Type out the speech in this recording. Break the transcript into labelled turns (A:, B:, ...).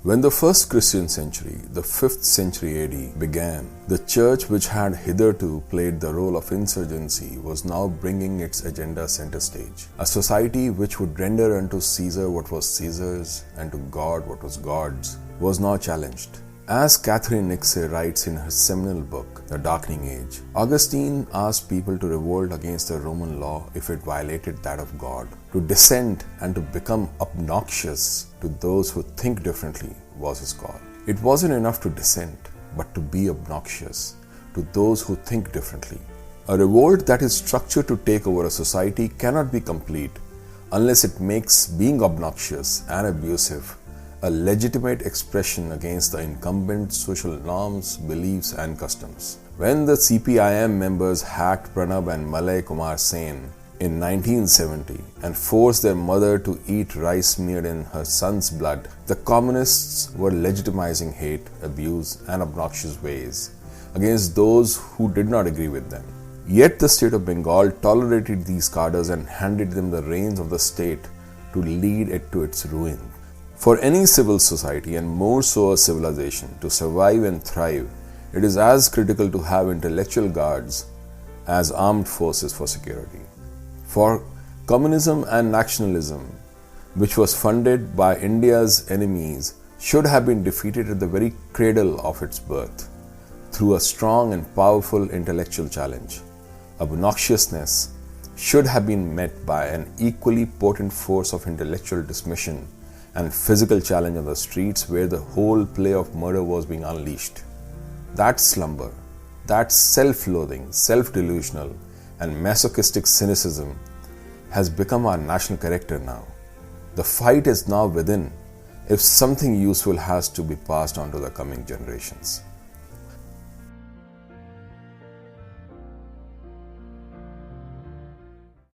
A: When the first Christian century, the 5th century AD, began, the church, which had hitherto played the role of insurgency, was now bringing its agenda center stage. A society which would render unto Caesar what was Caesar's and to God what was God's was now challenged. As Catherine Nixey writes in her seminal book, The Darkening Age, Augustine asked people to revolt against the Roman law if it violated that of God. To dissent and to become obnoxious to those who think differently was his call. It wasn't enough to dissent, but to be obnoxious to those who think differently. A revolt that is structured to take over a society cannot be complete unless it makes being obnoxious and abusive a legitimate expression against the incumbent social norms, beliefs and customs. When the CPIM members hacked Pranab and Malay Kumar Sen in 1970 and forced their mother to eat rice smeared in her son's blood, the communists were legitimizing hate, abuse and obnoxious ways against those who did not agree with them. Yet the state of Bengal tolerated these cadres and handed them the reins of the state to lead it to its ruin. For any civil society, and more so a civilization, to survive and thrive, it is as critical to have intellectual guards as armed forces for security. For communism and nationalism, which was funded by India's enemies, should have been defeated at the very cradle of its birth, through a strong and powerful intellectual challenge. Obnoxiousness should have been met by an equally potent force of intellectual dismission and physical challenge on the streets where the whole play of murder was being unleashed. That slumber, that self-loathing, self-delusional and masochistic cynicism has become our national character now. The fight is now within if something useful has to be passed on to the coming generations.